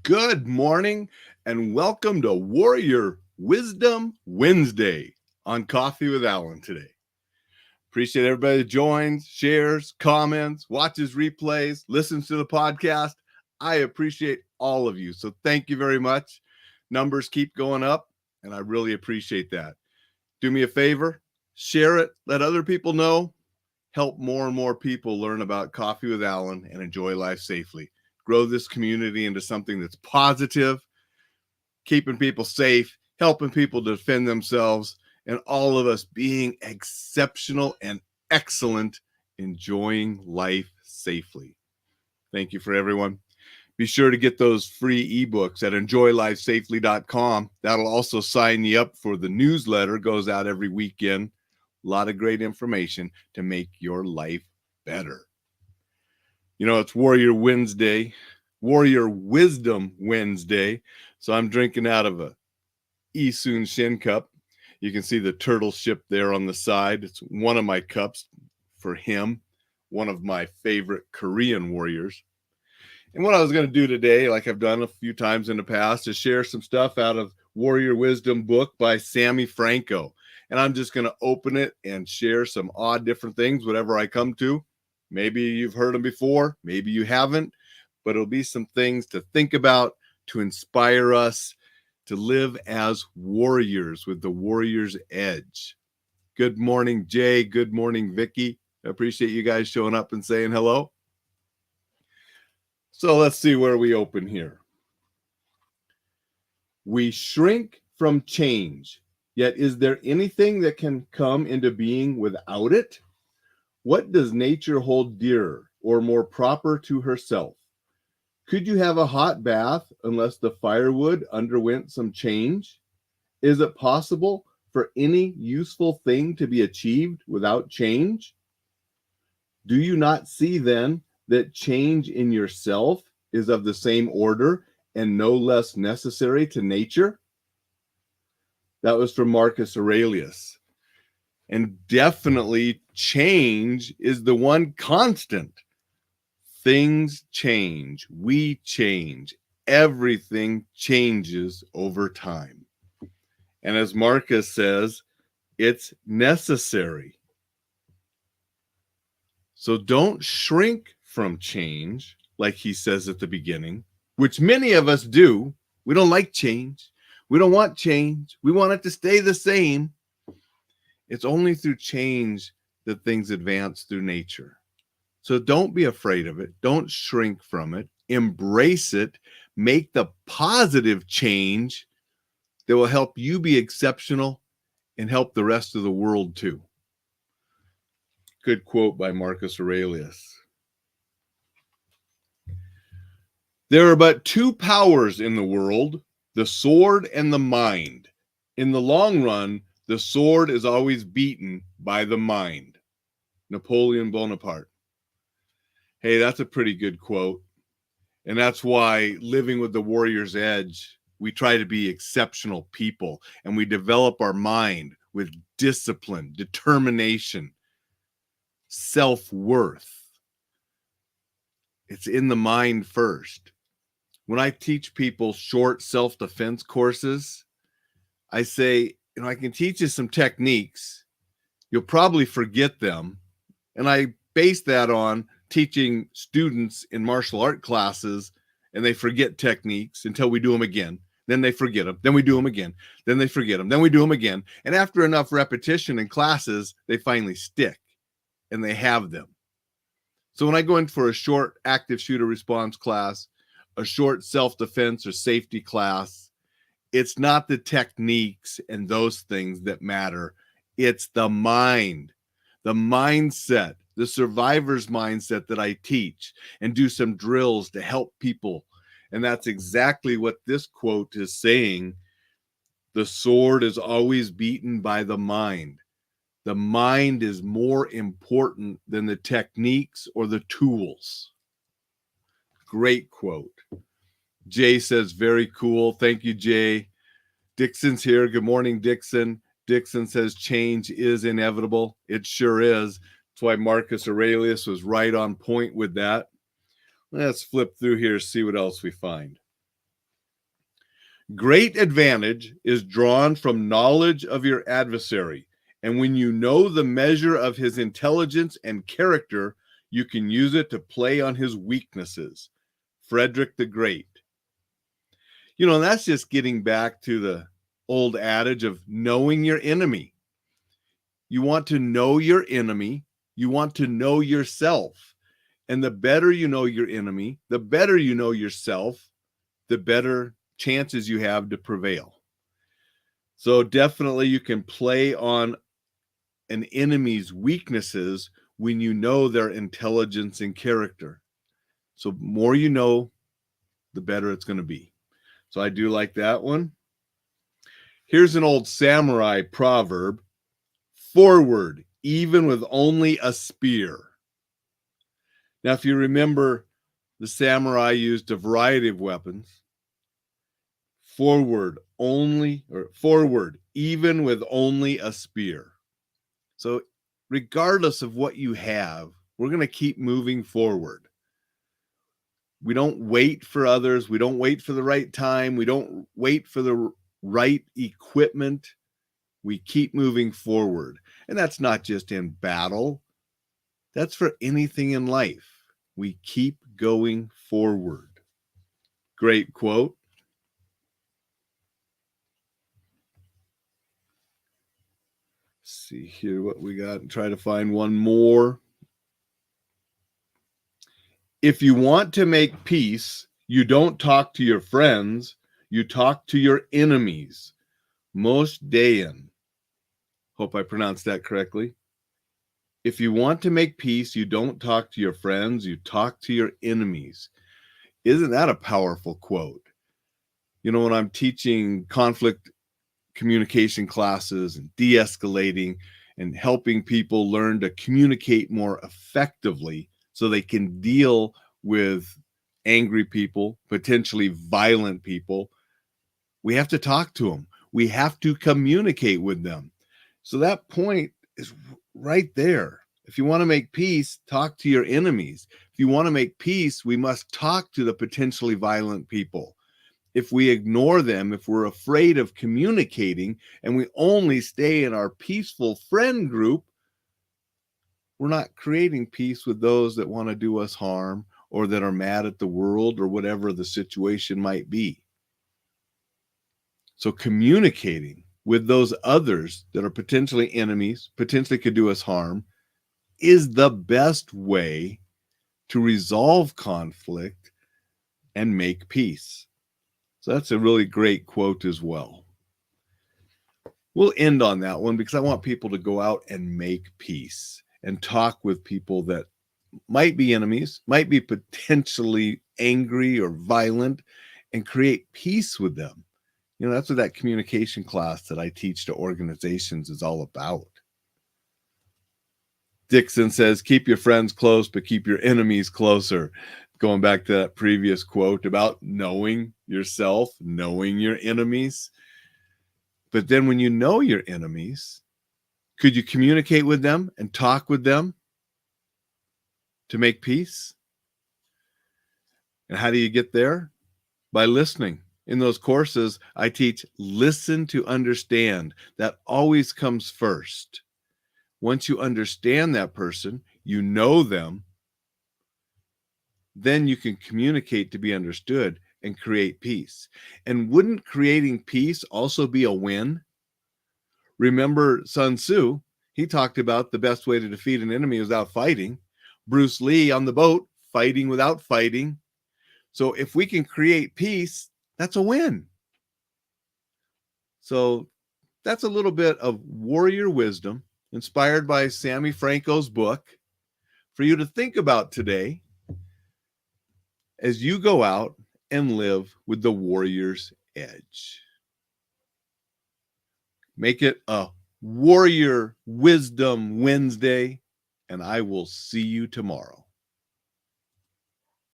Good morning and welcome to Warrior Wisdom Wednesday on Coffee with Alain today. Appreciate everybody that joins, shares, comments, watches replays, listens to the podcast. I appreciate all of you. So thank you very much. Numbers keep going up and I really appreciate that. Do me a favor, share it, let other people know, help more and more people learn about Coffee with Alain and enjoy life safely. Grow this community into something that's positive, keeping people safe, helping people defend themselves, and all of us being exceptional and excellent, enjoying life safely. Thank you for everyone. Be sure to get those free ebooks at enjoylifesafely.com. That'll also sign you up for the newsletter. Goes out every weekend. A lot of great information to make your life better. You know, it's Warrior Wednesday, Warrior Wisdom Wednesday. So I'm drinking out of a Isun Shin cup. You can see the turtle ship there on the side. It's one of my cups for him, one of my favorite Korean warriors. And what I was going to do today, like I've done a few times in the past, is share some stuff out of Warrior Wisdom book by Sammy Franco. And I'm just going to open it and share some odd different things, whatever I come to. Maybe you've heard them before, maybe you haven't, but it'll be some things to think about, to inspire us to live as warriors with the warrior's edge. Good morning, Jay. Good morning, Vicky. I appreciate you guys showing up and saying hello. So let's see where we open here. We shrink from change, yet is there anything that can come into being without it? What does nature hold dearer or more proper to herself? Could you have a hot bath unless the firewood underwent some change? Is it possible for any useful thing to be achieved without change? Do you not see then that change in yourself is of the same order and no less necessary to nature? That was from Marcus Aurelius. And definitely change is the one constant. Things change. We change. Everything changes over time. And as Marcus says, it's necessary. So don't shrink from change, like he says at the beginning, which many of us do. We don't like change. We don't want change. We want it to stay the same. It's only through change that things advance through nature. So don't be afraid of it. Don't shrink from it. Embrace it. Make the positive change that will help you be exceptional and help the rest of the world too. Good quote by Marcus Aurelius. There are but two powers in the world, the sword and the mind. In the long run, the sword is always beaten by the mind. Napoleon Bonaparte. Hey, that's a pretty good quote. And that's why living with the warrior's edge, we try to be exceptional people and we develop our mind with discipline, determination, self-worth. It's in the mind first. When I teach people short self-defense courses, I say, I can teach you some techniques. You'll probably forget them. And I base that on teaching students in martial art classes, and they forget techniques until we do them again. Then they forget them. Then we do them again. Then they forget them. Then we do them again. And after enough repetition in classes, they finally stick and they have them. So when I go in for a short active shooter response class, a short self-defense or safety class, it's not the techniques and those things that matter. It's the mind, the mindset, the survivor's mindset that I teach and do some drills to help people. And that's exactly what this quote is saying. The sword is always beaten by the mind. The mind is more important than the techniques or the tools. Great quote. Jay says, very cool. Thank you, Jay. Dixon's here. Good morning, Dixon. Dixon says change is inevitable. It sure is. That's why Marcus Aurelius was right on point with that. Let's flip through here, see what else we find. Great advantage is drawn from knowledge of your adversary, and when you know the measure of his intelligence and character, you can use it to play on his weaknesses. Frederick the Great. That's just getting back to the old adage of knowing your enemy. You want to know your enemy. You want to know yourself. And the better you know your enemy, the better you know yourself, the better chances you have to prevail. So definitely you can play on an enemy's weaknesses when you know their intelligence and character. So more you know, the better it's going to be. So I do like that one. Here's an old samurai proverb: forward, even with only a spear. Now, if you remember, the samurai used a variety of weapons. Forward, even with only a spear. So regardless of what you have, we're going to keep moving forward. We don't wait for others. We don't wait for the right time. We don't wait for the right equipment. We keep moving forward. And that's not just in battle. That's for anything in life. We keep going forward. Great quote. Let's see here what we got and try to find one more. If you want to make peace, you don't talk to your friends, you talk to your enemies. Most Dayan. Hope I pronounced that correctly. If you want to make peace, you don't talk to your friends, you talk to your enemies. Isn't that a powerful quote? When I'm teaching conflict communication classes and de-escalating and helping people learn to communicate more effectively so they can deal with angry people, potentially violent people, we have to talk to them. We have to communicate with them. So that point is right there. If you want to make peace, talk to your enemies. If you want to make peace, we must talk to the potentially violent people. If we ignore them, if we're afraid of communicating, and we only stay in our peaceful friend group, we're not creating peace with those that want to do us harm or that are mad at the world or whatever the situation might be. So communicating with those others that are potentially enemies, potentially could do us harm, is the best way to resolve conflict and make peace. So that's a really great quote as well. We'll end on that one because I want people to go out and make peace and talk with people that might be enemies, might be potentially angry or violent, and create peace with them. That's what that communication class that I teach to organizations is all about. Dixon says, keep your friends close, but keep your enemies closer. Going back to that previous quote about knowing yourself, knowing your enemies. But then when you know your enemies, could you communicate with them and talk with them to make peace? And how do you get there? By listening. In those courses, I teach listen to understand. That always comes first. Once you understand that person, you know them, then you can communicate to be understood and create peace. And wouldn't creating peace also be a win? Remember Sun Tzu, he talked about the best way to defeat an enemy is without fighting. Bruce Lee on the boat, fighting without fighting. So if we can create peace, that's a win. So that's a little bit of warrior wisdom inspired by Sammy Franco's book for you to think about today as you go out and live with the warrior's edge. Make it a Warrior Wisdom Wednesday, and I will see you tomorrow.